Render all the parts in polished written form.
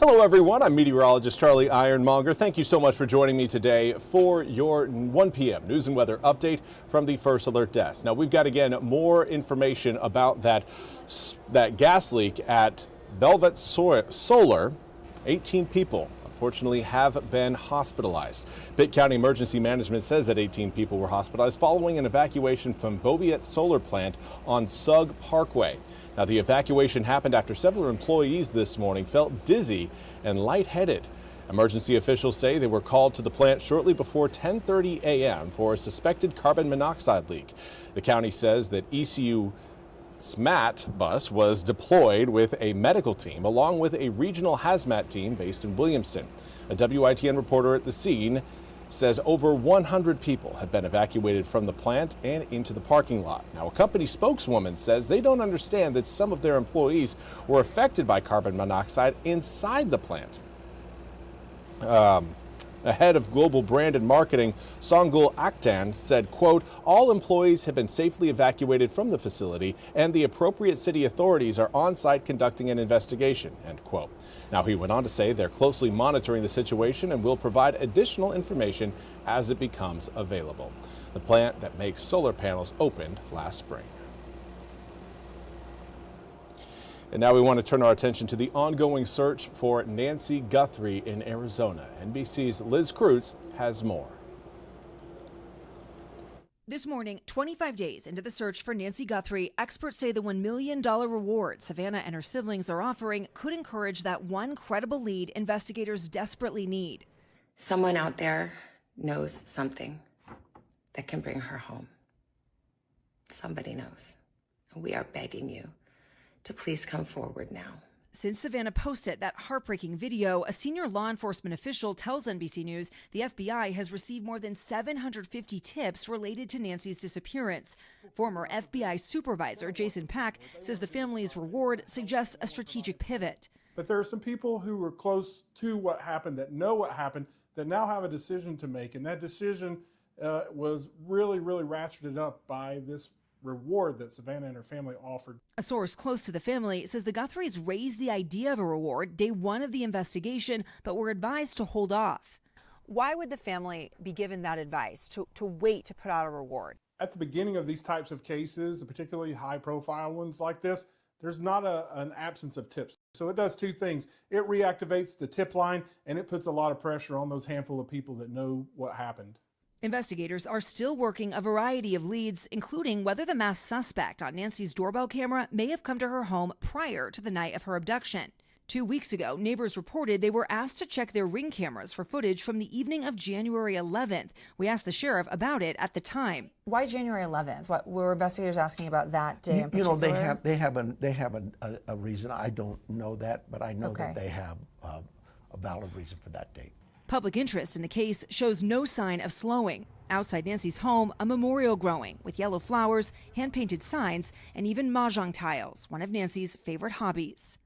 Hello everyone, I'm meteorologist Charlie Ironmonger. Thank you so much for joining me today for your 1 p.m. news and weather update from the First Alert Desk. Now we've got again more information about that gas leak at Belvet Solar. 18 people unfortunately have been hospitalized. Pitt County Emergency Management says that 18 people were hospitalized following an evacuation from Beauviet Solar Plant on Sugg Parkway. Now, the evacuation happened after several employees this morning felt dizzy and lightheaded. Emergency officials say they were called to the plant shortly before 10:30 a.m. for a suspected carbon monoxide leak. The county says that ECU SMAT bus was deployed with a medical team along with a regional hazmat team based in Williamston. A WITN reporter at the scene says over 100 people have been evacuated from the plant and into the parking lot. Now, a company spokeswoman says they don't understand that some of their employees were affected by carbon monoxide inside the plant. Head of global brand and marketing, Songul Akhtan, said, quote, all employees have been safely evacuated from the facility and the appropriate city authorities are on site conducting an investigation, end quote. Now, he went on to say they're closely monitoring the situation and will provide additional information as it becomes available. The plant that makes solar panels opened last spring. And now we want to turn our attention to the ongoing search for Nancy Guthrie in Arizona. NBC's Liz Kreutz has more. This morning, 25 days into the search for Nancy Guthrie, experts say the $1 million reward Savannah and her siblings are offering could encourage that one credible lead investigators desperately need. Someone out there knows something that can bring her home. Somebody knows. And we are begging you to please come forward now. Since Savannah posted that heartbreaking video, a senior law enforcement official tells NBC News the FBI has received more than 750 tips related to Nancy's disappearance. Former FBI supervisor Jason Pack says the family's reward suggests a strategic pivot. But there are some people who were close to what happened, that know what happened, that now have a decision to make. And that decision was really ratcheted up by this reward that Savannah and her family offered. A source close to the family says the Guthries raised the idea of a reward day one of the investigation, but were advised to hold off. Why would the family be given that advice to wait to put out a reward? At the beginning of these types of cases, particularly high-profile ones like this, there's not an absence of tips. So it does two things. It reactivates the tip line, and it puts a lot of pressure on those handful of people that know what happened. Investigators are still working a variety of leads, including whether the masked suspect on Nancy's doorbell camera may have come to her home prior to the night of her abduction. 2 weeks ago, neighbors reported they were asked to check their Ring cameras for footage from the evening of January 11th. We asked the sheriff about it at the time. Why January 11th? What were investigators asking about that day in particular? You know, they have a reason. I don't know that, but I know that they have a valid reason for that date. Public interest in the case shows no sign of slowing. Outside Nancy's home, a memorial growing with yellow flowers, hand-painted signs, and even mahjong tiles, one of Nancy's favorite hobbies.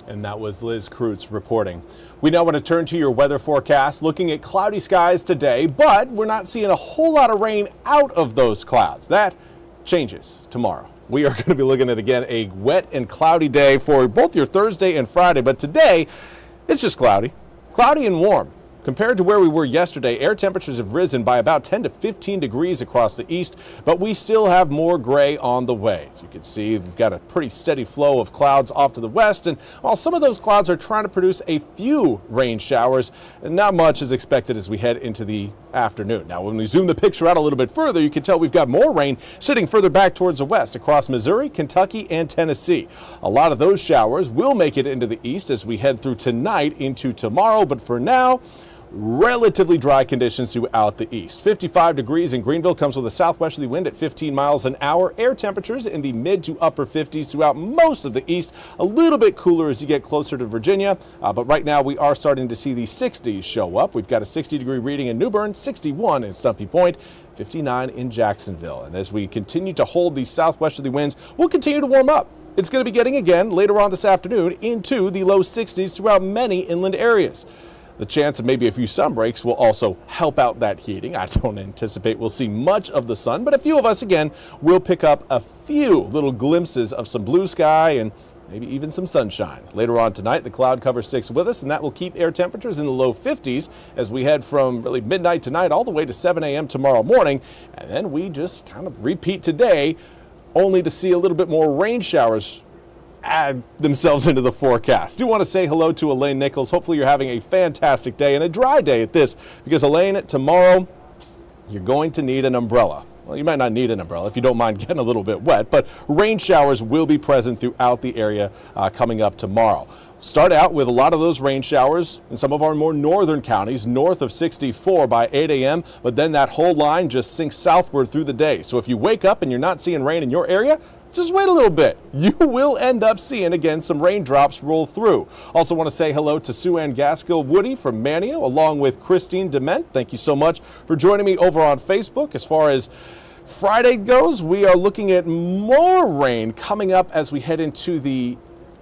And that was Liz Kreutz reporting. We now want to turn to your weather forecast, looking at cloudy skies today, but we're not seeing a whole lot of rain out of those clouds. That changes tomorrow. We are going to be looking at, again, a wet and cloudy day for both your Thursday and Friday. But today, it's just cloudy and warm. Compared to where we were yesterday, air temperatures have risen by about 10 to 15 degrees across the east, but we still have more gray on the way. As you can see, we've got a pretty steady flow of clouds off to the west, and while some of those clouds are trying to produce a few rain showers, not much is expected as we head into the afternoon. Now, when we zoom the picture out a little bit further, you can tell we've got more rain sitting further back towards the west across Missouri, Kentucky, and Tennessee. A lot of those showers will make it into the east as we head through tonight into tomorrow, but for now, relatively dry conditions throughout the east. 55 degrees in Greenville comes with a southwesterly wind at 15 miles an hour. Air temperatures in the mid to upper 50s throughout most of the east. A little bit cooler as you get closer to Virginia, but right now we are starting to see the 60s show up. We've got a 60-degree reading in New Bern, 61 in Stumpy Point, 59 in Jacksonville. And as we continue to hold these southwesterly winds, we'll continue to warm up. It's going to be getting again later on this afternoon into the low 60s throughout many inland areas. The chance of maybe a few sun breaks will also help out that heating. I don't anticipate we'll see much of the sun, but a few of us, again, will pick up a few little glimpses of some blue sky and maybe even some sunshine. Later on tonight, the cloud cover sticks with us, and that will keep air temperatures in the low 50s as we head from really midnight tonight all the way to 7 a.m. tomorrow morning. And then we just kind of repeat today, only to see a little bit more rain showers add themselves into the forecast. Do want to say hello to Elaine Nichols. Hopefully you're having a fantastic day and a dry day at this, because Elaine, tomorrow you're going to need an umbrella. Well, you might not need an umbrella if you don't mind getting a little bit wet, but rain showers will be present throughout the area coming up tomorrow. Start out with a lot of those rain showers in some of our more northern counties, north of 64 by 8 a.m., but then that whole line just sinks southward through the day. So if you wake up and you're not seeing rain in your area, just wait a little bit. You will end up seeing, again, some raindrops roll through. Also want to say hello to Sue Ann Gaskill Woody from Manio, along with Christine Dement. Thank you so much for joining me over on Facebook. As far as Friday goes, we are looking at more rain coming up as we head into the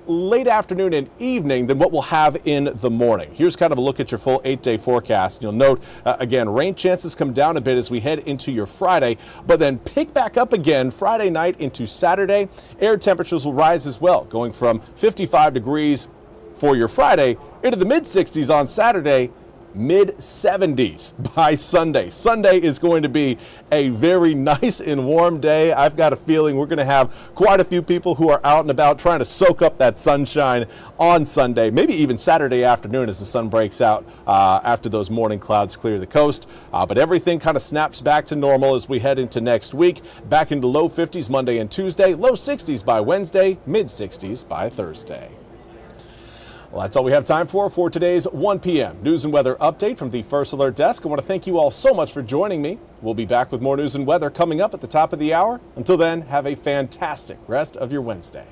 late afternoon and evening than what we'll have in the morning. Here's kind of a look at your full 8-day forecast. You'll note, again, rain chances come down a bit as we head into your Friday, but then pick back up again Friday night into Saturday. Air temperatures will rise as well, going from 55 degrees for your Friday into the mid-60s on Saturday, mid-70s by Sunday. Sunday is going to be a very nice and warm day. I've got a feeling we're going to have quite a few people who are out and about trying to soak up that sunshine on Sunday, maybe even Saturday afternoon as the sun breaks out after those morning clouds clear the coast. But everything kind of snaps back to normal as we head into next week. Back into low 50s Monday and Tuesday, low 60s by Wednesday, mid-60s by Thursday. Well, that's all we have time for today's 1 p.m. news and weather update from the First Alert Desk. I want to thank you all so much for joining me. We'll be back with more news and weather coming up at the top of the hour. Until then, have a fantastic rest of your Wednesday.